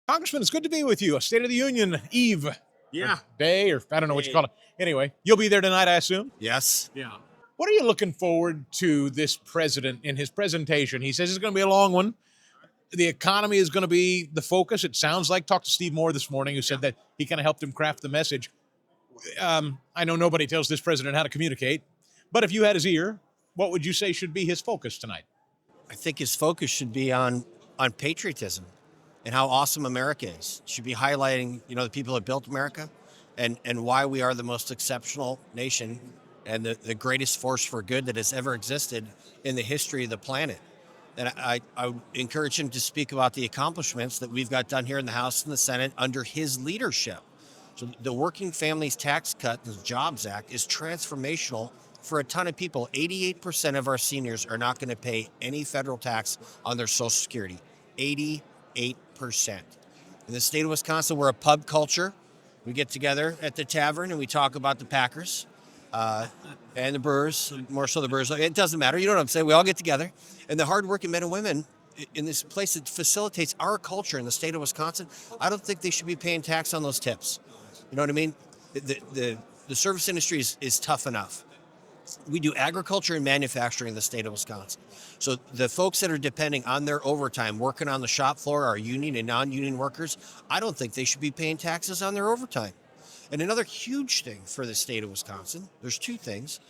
Congressman, it's good to be with you. A State of the Union Eve. Yeah. Day, or I don't know what you call it. Anyway, you'll be there tonight, I assume? Yes. Yeah. What are you looking forward to this president in his presentation? He says it's going to be a long one. The economy is going to be the focus. It sounds like, talked to Steve Moore this morning, who said that he kind of helped him craft the message. I know nobody tells this president how to communicate, but if you had his ear, what would you say should be his focus tonight? I think his focus should be on patriotism and how awesome America is. Should be highlighting, the people that built America and why we are the most exceptional nation and the greatest force for good that has ever existed in the history of the planet. And I would encourage him to speak about the accomplishments that we've got done here in the House and the Senate under his leadership. So the Working Families Tax Cut, the Jobs Act, is transformational for a ton of people. 88% of our seniors are not going to pay any federal tax on their Social Security. 88%. In the state of Wisconsin, we're a pub culture. We get together at the tavern and we talk about the Packers and the Brewers, more so the Brewers. It doesn't matter. You know what I'm saying? We all get together. And the hardworking men and women in this place that facilitates our culture in the state of Wisconsin, I don't think they should be paying tax on those tips. You know what I mean? The service industry is tough enough. We do agriculture and manufacturing in the state of Wisconsin. So the folks that are depending on their overtime, working on the shop floor, our union and non-union workers, I don't think they should be paying taxes on their overtime. And another huge thing for the state of Wisconsin, there's two things.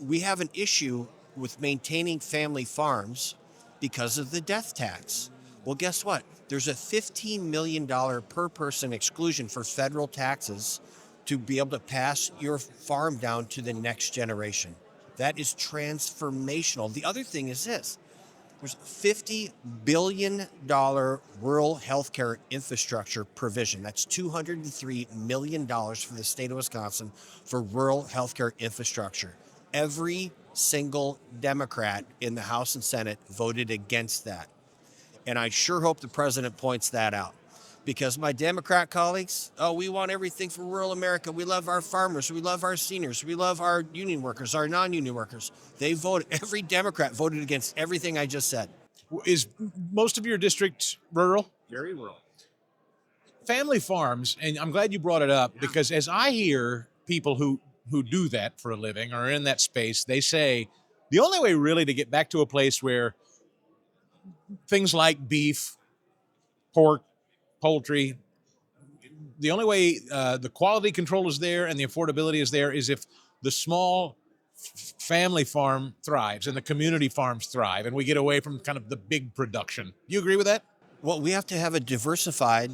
We have an issue with maintaining family farms because of the death tax. Well, guess what? There's a $15 million per person exclusion for federal taxes to be able to pass your farm down to the next generation. That is transformational. The other thing is this. There's $50 billion rural healthcare infrastructure provision. That's $203 million for the state of Wisconsin for rural healthcare infrastructure. Every single Democrat in the House and Senate voted against that. And I sure hope the president points that out. Because my Democrat colleagues, we want everything for rural America. We love our farmers. We love our seniors. We love our union workers, our non-union workers. Every Democrat voted against everything I just said. Is most of your district rural? Very rural. Family farms, and I'm glad you brought it up, because as I hear people who do that for a living or are in that space, they say the only way really to get back to a place where things like beef, pork, poultry, the only way the quality control is there and the affordability is there is if the small family farm thrives and the community farms thrive and we get away from kind of the big production. You agree with that? Well, we have to have a diversified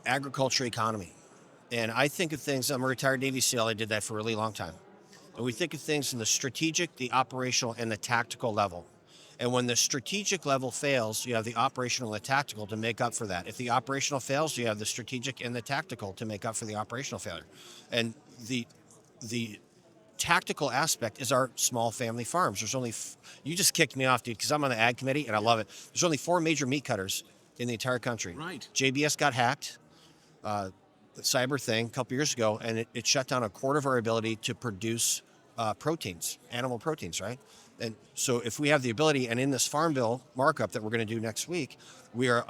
agriculture economy. And I think of things, I'm a retired Navy SEAL, I did that for a really long time. And we think of things in the strategic, the operational, and the tactical level. And when the strategic level fails, you have the operational and the tactical to make up for that. If the operational fails, you have the strategic and the tactical to make up for the operational failure. And the tactical aspect is our small family farms. There's only, you just kicked me off, dude, because I'm on the ag committee and I love it. There's only 4 major meat cutters in the entire country. Right. JBS got hacked, the cyber thing a couple years ago, and it shut down a quarter of our ability to produce proteins, animal proteins, right? And so if we have the ability, and in this farm bill markup that we're going to do next week, we're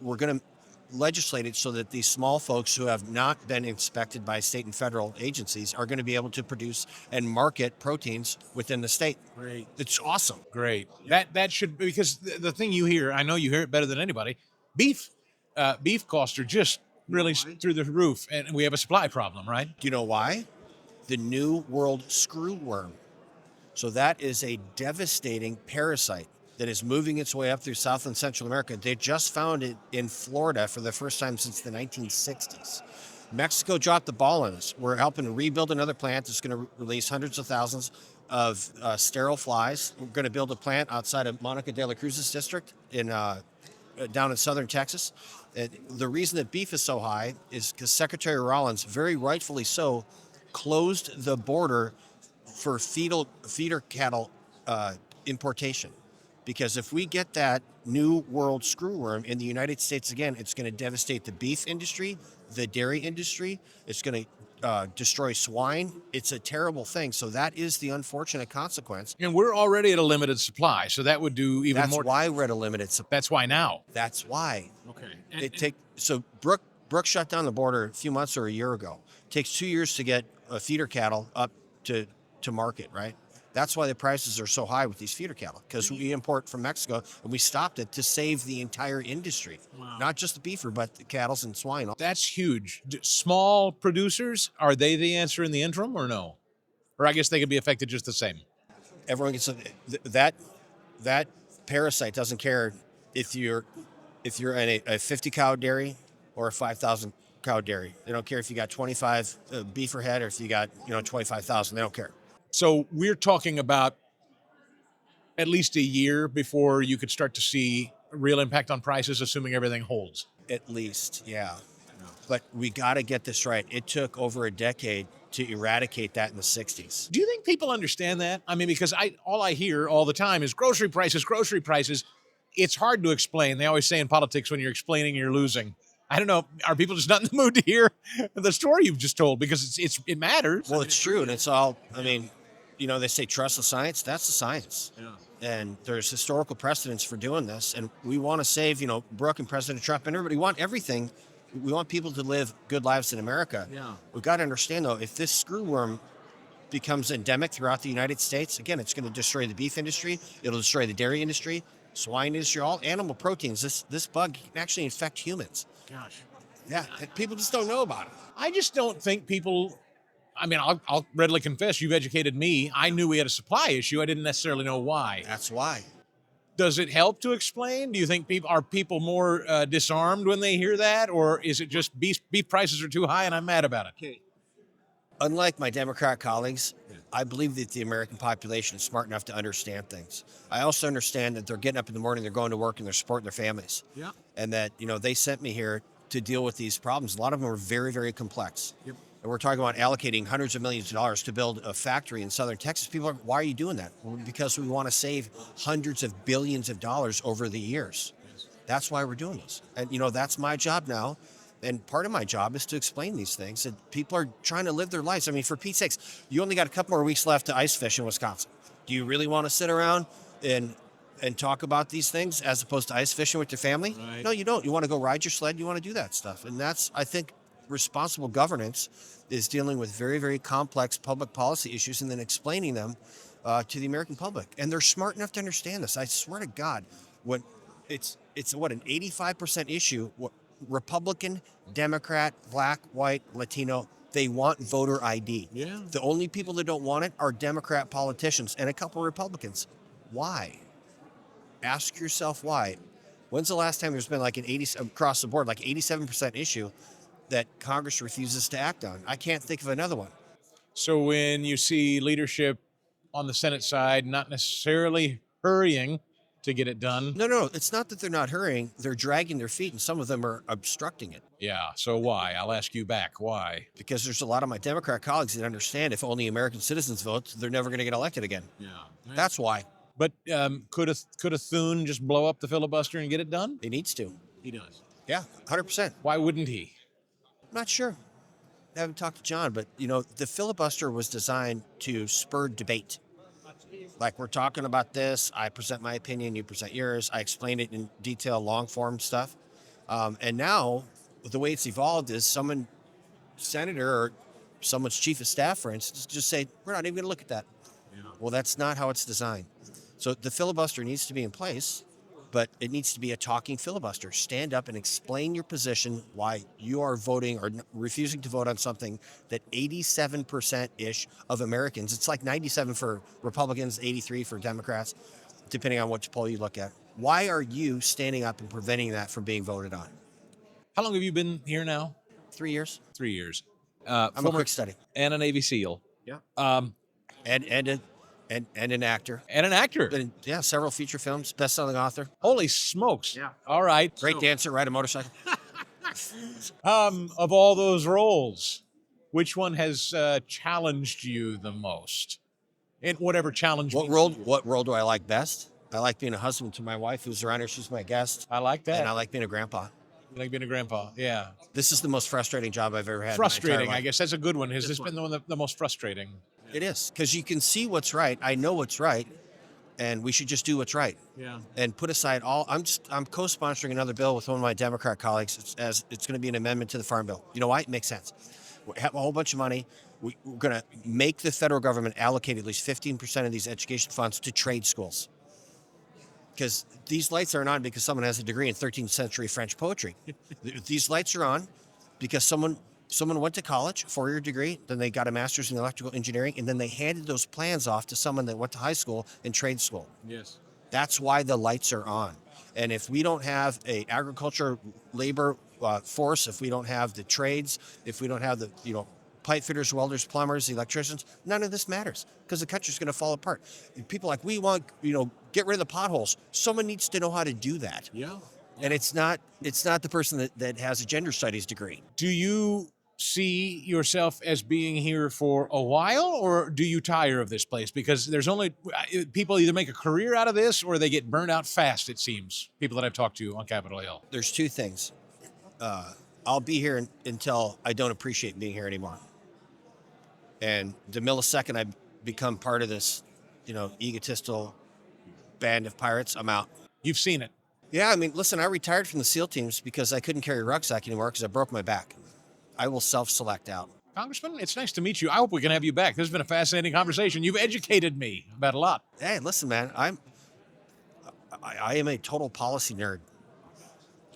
going to legislate it so that these small folks who have not been inspected by state and federal agencies are going to be able to produce and market proteins within the state. Great. It's awesome. Great. That should, because the thing you hear, I know you hear it better than anybody, beef costs are just really through the roof, and we have a supply problem, right? Do you know why? The New World screwworm. So that is a devastating parasite that is moving its way up through South and Central America. They just found it in Florida for the first time since the 1960s. Mexico dropped the ball on us. We're helping to rebuild another plant that's going to release hundreds of thousands of sterile flies. We're going to build a plant outside of Monica de la Cruz's district down in southern Texas. The reason that beef is so high is because Secretary Rollins, very rightfully so, closed the border for feeder cattle importation. Because if we get that New World screwworm in the United States again, it's going to devastate the beef industry, the dairy industry. It's going destroy swine. It's a terrible thing. So that is the unfortunate consequence. And we're already at a limited supply, so that would do even That's more. why we're at a limited supply. That's why now. That's why. Okay. Brooke shut down the border a few months or a year ago. It takes 2 years to get feeder cattle up to market, right? That's why the prices are so high with these feeder cattle, because we import from Mexico, and we stopped it to save the entire industry. Wow. Not just the beefer, but the cattle and swine. That's huge. Small producers, are they the answer in the interim or no? Or I guess they could be affected just the same. Everyone gets that parasite doesn't care if you're in a 50 cow dairy or a 5,000 cow dairy. They don't care if you got 25 beefer head or if you got 25,000. They don't care. So we're talking about at least a year before you could start to see a real impact on prices, assuming everything holds. At least, yeah. But we got to get this right. It took over a decade to eradicate that in the 60s. Do you think people understand that? I mean, because all I hear all the time is grocery prices, grocery prices. It's hard to explain. They always say in politics, when you're explaining, you're losing. I don't know. Are people just not in the mood to hear the story you've just told? Because it matters. Well, it's true. And it's all, they say trust the science. That's the science. Yeah. And there's historical precedents for doing this. And we want to save, Brooke and President Trump and everybody. We want everything. We want people to live good lives in America. Yeah. We've got to understand, though, if this screwworm becomes endemic throughout the United States, again, it's going to destroy the beef industry. It'll destroy the dairy industry, swine industry, all animal proteins. This bug can actually infect humans. Gosh. Yeah, and people just don't know about it. I just don't think people. I mean, I'll readily confess, you've educated me. I knew we had a supply issue. I didn't necessarily know why. That's why. Does it help to explain? Do you think people more disarmed when they hear that? Or is it just beef prices are too high and I'm mad about it? Okay. Unlike my Democrat colleagues, I believe that the American population is smart enough to understand things. I also understand that they're getting up in the morning, they're going to work, and they're supporting their families. Yeah. And that, they sent me here to deal with these problems. A lot of them are very, very complex. Yep. And we're talking about allocating hundreds of millions of dollars to build a factory in southern Texas. People are, why are you doing that? Well, because we want to save hundreds of billions of dollars over the years. Yes. That's why we're doing this. And, that's my job now. And part of my job is to explain these things. That people are trying to live their lives. I mean, for Pete's sakes, you only got a couple more weeks left to ice fish in Wisconsin. Do you really want to sit around and talk about these things as opposed to ice fishing with your family? Right. No, you don't. You want to go ride your sled. You want to do that stuff. And that's, I think, responsible governance is dealing with very, very complex public policy issues and then explaining them to the American public. And they're smart enough to understand this. I swear to God, when it's an 85% issue. Republican, Democrat, black, white, Latino, they want voter ID. Yeah. The only people that don't want it are Democrat politicians and a couple of Republicans. Why? Ask yourself why. When's the last time there's been like an 80 across the board, like 87% issue that Congress refuses to act on? I can't think of another one. So when you see leadership on the Senate side not necessarily hurrying to get it done. No. It's not that they're not hurrying. They're dragging their feet, and some of them are obstructing it. Yeah. So why? I'll ask you back. Why? Because there's a lot of my Democrat colleagues that understand if only American citizens vote, they're never going to get elected again. Yeah. That's why. But could a Thune just blow up the filibuster and get it done? He needs to. He does. Yeah, 100%. Why wouldn't he? I'm not sure. I haven't talked to John, but, the filibuster was designed to spur debate. Like, we're talking about this, I present my opinion, you present yours, I explain it in detail, long form stuff. And now, the way it's evolved is senator or someone's chief of staff, for instance, just say, we're not even going to look at that. Yeah. Well, that's not how it's designed. So the filibuster needs to be in place, but it needs to be a talking filibuster. Stand up and explain your position, why you are voting or refusing to vote on something that 87%-ish of Americans, it's like 97 for Republicans, 83 for Democrats, depending on which poll you look at. Why are you standing up and preventing that from being voted on? How long have you been here now? 3 years. 3 years. I'm a quick study. And a Navy SEAL. Yeah. And an actor. And an actor. Been in, several feature films, best-selling author. Holy smokes. Yeah. All right. Great dancer, ride a motorcycle. Of all those roles, which one has challenged you the most? And whatever challenge. What role do I like best? I like being a husband to my wife who's around here. She's my guest. I like that. And I like being a grandpa. You like being a grandpa? Yeah. This is the most frustrating job I've ever had. Frustrating, in my entire I life. guess that's a good one. Has this been the most frustrating? It is, because you can see what's right. I know what's right, and we should just do what's right. Yeah. And put aside all. I'm co-sponsoring another bill with one of my Democrat colleagues. It's going to be an amendment to the Farm Bill. You know why? It makes sense. We have a whole bunch of money. We're going to make the federal government allocate at least 15% of these education funds to trade schools. Because these lights aren't on because someone has a degree in 13th century French poetry. These lights are on because someone went to college, 4-year degree, then they got a master's in electrical engineering, and then they handed those plans off to someone that went to high school and trade school. Yes. That's why the lights are on. And if we don't have a agriculture labor force, if we don't have the trades, if we don't have the pipe fitters, welders, plumbers, electricians, none of this matters because the country's going to fall apart. People are like, we want get rid of the potholes. Someone needs to know how to do that. Yeah. And it's not the person that has a gender studies degree. Do you see yourself as being here for a while, or do you tire of this place? Because there's only people either make a career out of this or they get burned out fast, it seems. People that I've talked to on Capitol Hill. There's two things. I'll be here until I don't appreciate being here anymore. And the millisecond I become part of this, egotistical band of pirates, I'm out. You've seen it. Yeah, I mean, listen, I retired from the SEAL teams because I couldn't carry a rucksack anymore because I broke my back. I will self-select out. Congressman, it's nice to meet you. I hope we can have you back. This has been a fascinating conversation. You've educated me about a lot. Hey, listen, man, I am a total policy nerd.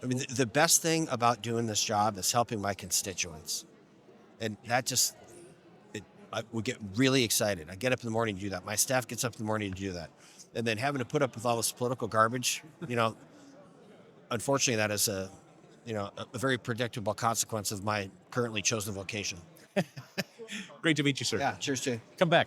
I mean, the best thing about doing this job is helping my constituents. And that I would get really excited. I get up in the morning to do that. My staff gets up in the morning to do that. And then having to put up with all this political garbage, unfortunately, that is a very predictable consequence of my currently chosen vocation. Great to meet you, sir. Yeah, cheers to you. Come back.